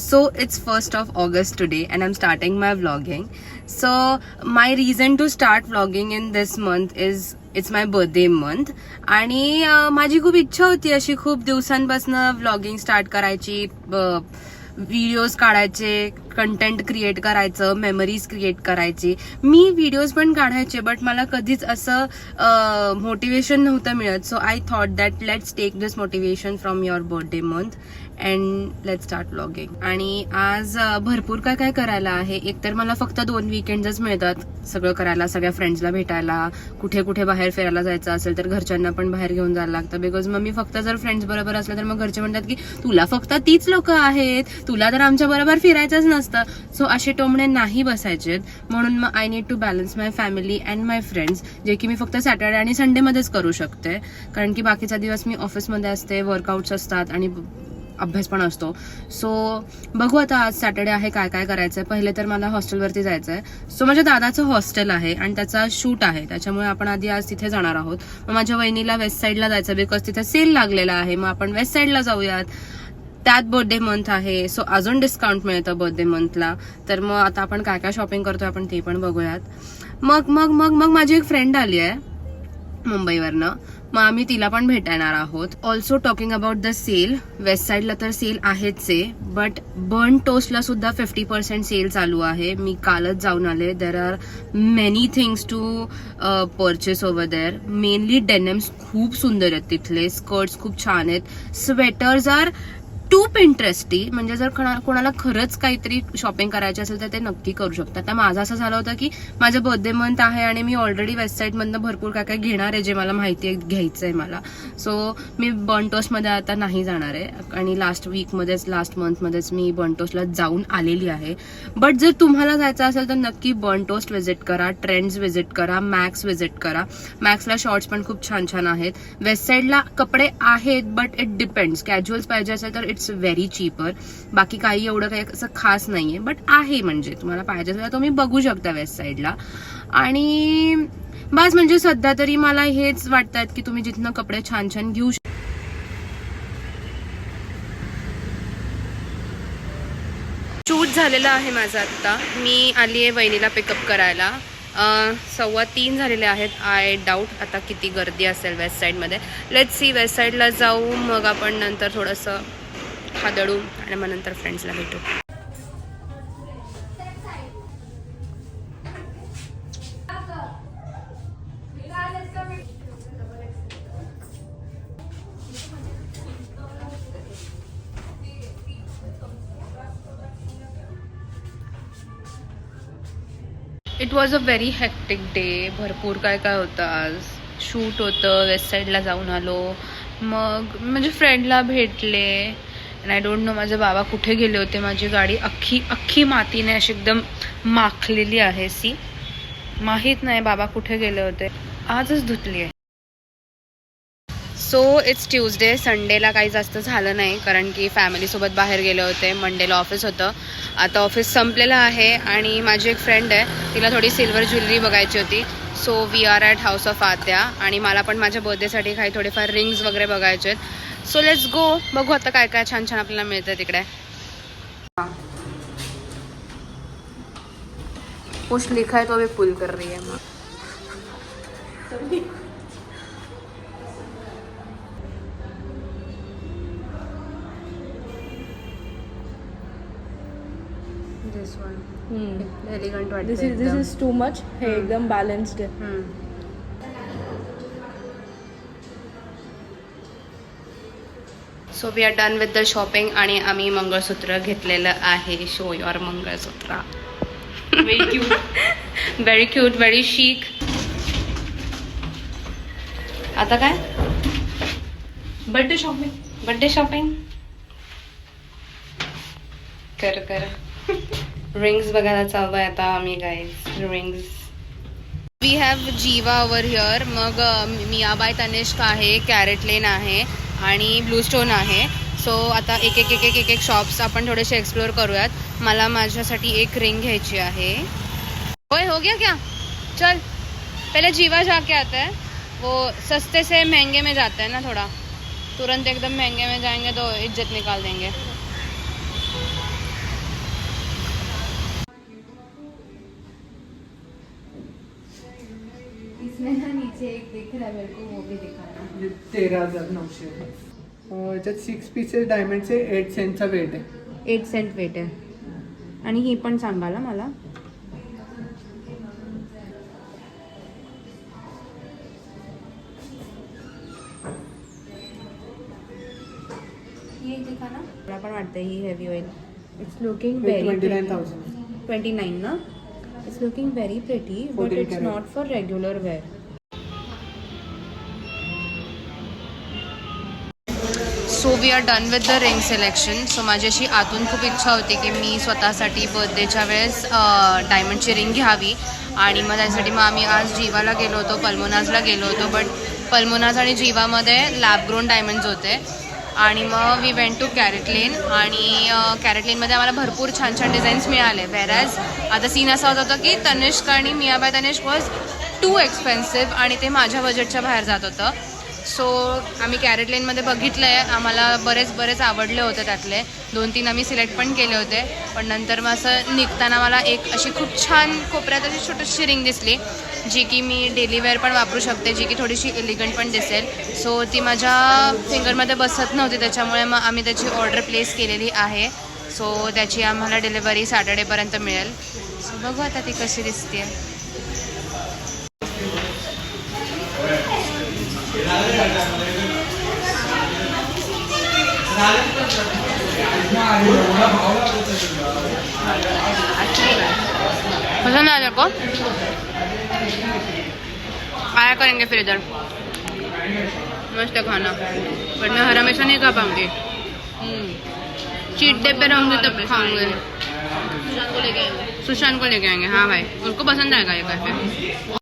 So it's 1st of August today and I'm starting my vlogging. So my reason to start vlogging in this month is it's my birthday month. आणि माझी खूप इच्छा होती अशी खूप दिवसांपासून vlogging start करायची, व्हिडिओज काढायचे, कंटेंट क्रिएट करायचं, मेमरीज क्रिएट करायची. मी व्हिडिओज पण काढायचे बट मला कधीच असं मोटिवेशन नव्हतं मिळत. So I thought that let's take this motivation from your birthday month and let's start vlogging. आणि आज भरपूर काय काय करायला आहे. एकतर मला फक्त 2 वीकेंड्सच मिळतात सगळं करायला, सगळ्या फ्रेंड्सला भेटायला, कुठे कुठे बाहेर फिरायला जायचं असेल तर घरच्यांना पण बाहेर घेऊन जायला लागतं. बिकॉज मग मी फक्त जर फ्रेंड्स बरोबर असलं तर मग घरचे म्हणतात की तुला फक्त तीच लोक आहेत, तुला तर आमच्या बरोबर फिरायचंच नसतं. सो असे टोमणे नाही बसायचे. म्हणून मग I need to balance my family and my friends, जे की मी फक्त सॅटर्डे आणि संडेमध्येच करू शकते. कारण की बाकीचा दिवस मी ऑफिसमध्ये असते, वर्कआउट्स असतात आणि अभ्यास पण असतो. सो बघू आता आज सॅटर्डे आहे काय काय करायचंय. पहिले तर मला हॉस्टेलवरती जायचंय. सो माझ्या दादाचं हॉस्टेल आहे आणि त्याचा शूट आहे, त्याच्यामुळे आपण आधी आज तिथे जाणार आहोत. मग माझ्या वहिनीला वेस्ट साईडला जायचं बिकॉज तिथे सेल लागलेला आहे. मग आपण वेस्ट साईडला जाऊयात. त्यात बर्थडे मंथ आहे, सो अजून डिस्काउंट मिळतं बर्थडे मंथला. तर मग आता आपण काय काय शॉपिंग करतोय आपण ते पण बघूयात. मग मग मग मग माझी एक फ्रेंड आली आहे मुंबईवरनं. मग आम्ही तिला पण भेटणार आहोत. Also talking about the sale, west साईडला तर सेल आहेच आहे, बट बर्न टोस्टला सुद्धा 50% सेल चालू आहे. मी कालच जाऊन आले. There are many things to purchase over there. Mainly denims खूप सुंदर आहेत तिथले, स्कर्ट्स खूप छान आहेत, स्वेटर्स आर टू पिंटरेस्टी. म्हणजे जर कोणाला खरंच काहीतरी शॉपिंग करायची असेल तर ते नक्की करू शकतात. तर माझं असं झालं होतं की माझं बर्थडे मंथ आहे आणि मी ऑलरेडी वेस्ट साईडमधनं भरपूर काय काय घेणार आहे जे मला माहिती आहे घ्यायचं आहे मला. सो मी बर्न टोस्टमध्ये आता नाही जाणार आहे आणि लास्ट मंथमध्येच मी बर्न टोस्टला जाऊन आलेली आहे. बट जर तुम्हाला जायचं असेल तर नक्की बर्न टोस्ट व्हिजिट करा, ट्रेंड्स व्हिजिट करा, मॅक्स व्हिजिट करा. मॅक्सला शॉर्ट्स पण खूप छान छान आहेत. वेस्ट साईडला कपडे आहेत बट इट डिपेंड्स. कॅज्युअल्स पाहिजे असेल तर इट्स व्हेरी चीपर. बाकी काही एवढं काही असं खास नाहीये बट आहे, म्हणजे तुम्हाला पाहिजे असेल तर तुम्ही बघू शकता वेस्ट साईडला. आणि बस म्हणजे सध्या तरी मला हेच वाटतात की तुम्ही जिथनं कपडे छान छान घेऊ शकता. शूट झालेलं आहे माझं आत्ता. मी आली आहे वहिनीला पिकअप करायला. 2:15 झालेले आहेत. आय डाऊट आता किती गर्दी असेल वेस्ट साईडमध्ये. Let's see. वेस्ट साईडला जाऊ, मग आपण नंतर थोडंसं हादळू आणि मग नंतर फ्रेंड्सला भेटू. It was a very hectic day. भरपूर काय काय होतं आज. शूट होतं, वेस्ट साईडला जाऊन आलो, मग म्हणजे फ्रेंडला भेटले. अँड आय डोंट नो माझे बाबा कुठे गेले होते. माझी गाडी अख्खी मातीने अशी एकदम माखलेली आहे. सी, माहीत नाही बाबा कुठे गेले होते. आजच धुतली आहे. So it's Tuesday. संडेला काही जास्त झालं नाही कारण की फॅमिलीसोबत बाहेर गेले होते. मंडेला ऑफिस होतं. आता ऑफिस संपलेलं आहे आणि माझी एक फ्रेंड आहे, तिला थोडी सिल्वर ज्वेलरी बघायची होती. So we are at house of आत्या आणि मला पण माझ्या बर्थडेसाठी काही थोडेफार रिंग्स वगैरे बघायचे आहेत. So let's go. बघू आता काय काय छान छान आपल्याला मिळतं तिकडे. कुछ लिखा है तो अभी पुल कर रही है. This one. Elegant वाटतं. This is too much. हे एकदम balanced आहे. So we are done with the shopping आणि आम्ही मंगळसूत्र घेतलेलं आहे. Show your mangalsutra. Very cute. Very cute, very chic. आता काय बर्थडे शॉपिंग कर. रिंग्स बघायला चालू आहे आता आम्ही guys. Rings. We have Jiva over here. मग मियाबाई तनिष्क आहे, कॅरेट लेन आहे आणि ब्लू स्टोन आहे. सो आता एक शॉप्स आपण थोडेसे एक्सप्लोर करूयात. मला माझ्यासाठी एक रिंग घ्यायची आहे. ओए हो गया क्या? चल पहले जीवा जाके आता है. वो सस्ते से महंगे में जाता है ना थोड़ा. तुरंत एकदम महंगे में जाएंगे तो इज्जत निकाल देंगे. से एक दिख रहा है मेरे को, वो भी दिखाना. ये 13,900 है. याच्यात 6 पीसेस डायमंडचे 8 सेंटचा वेट आहे. 8 सेंट वेट आहे. आणि ही पण सांगाल मला. ये दिखाना. मला पण वाटतं ही हेवी होईल. It's looking very 29,000. 29 ना. It's looking very pretty but 14 it's carat. Not for regular wear. So we are done with the ring selection. So माझी अशी आतून खूप इच्छा होती की मी स्वतःसाठी बर्थडेच्या वेळेस डायमंडची रिंग घ्यावी. आणि मग त्यासाठी मग आम्ही आज जीवाला गेलो होतो, पल्मोनाजला गेलो होतो. बट पल्मोनाज आणि जीवामध्ये लॅब ग्रोन डायमंड्स होते. आणि मग वी वेंट टू कॅरेट लेन. आणि कॅरेट लेनमध्ये आम्हाला भरपूर छान छान डिझाईन्स मिळाले. व्हेरॅज आता सीन असा होता होता की तनिष्क आणि Mia by Tanishq was too expensive आणि ते माझ्या बजेटच्या बाहेर जात होतं. सो आम्ही कॅरेट लेनमध्ये बघितलं आहे. आम्हाला बरेच आवडले होते. त्यातले 2-3 आम्ही सिलेक्ट पण केले होते. पण नंतर मग असं निघताना मला एक अशी खूप छान कोपऱ्यात अशी छोटीशी रिंग दिसली, जी की मी डेली वेअर पण वापरू शकते, जी की थोडीशी एलिगंट पण दिसेल. सो ती माझ्या फिंगरमध्ये बसत नव्हती, त्याच्यामुळे मग आम्ही त्याची ऑर्डर प्लेस केलेली आहे. सो त्याची आम्हाला डिलिव्हरी सॅटर्डेपर्यंत मिळेल. सो बघू आता ती कशी दिसते. पसंद आया तेरे को? आया करेंगे फिर इधर. मस्त है खाना, बट मैं हर हमेशा नहीं खा पाऊंगी. चीट डे पे रहूंगी तब खाऊंगी. सुशांत को लेके आएंगे. हाँ भाई, उनको पसंद आएगा ये कैफे.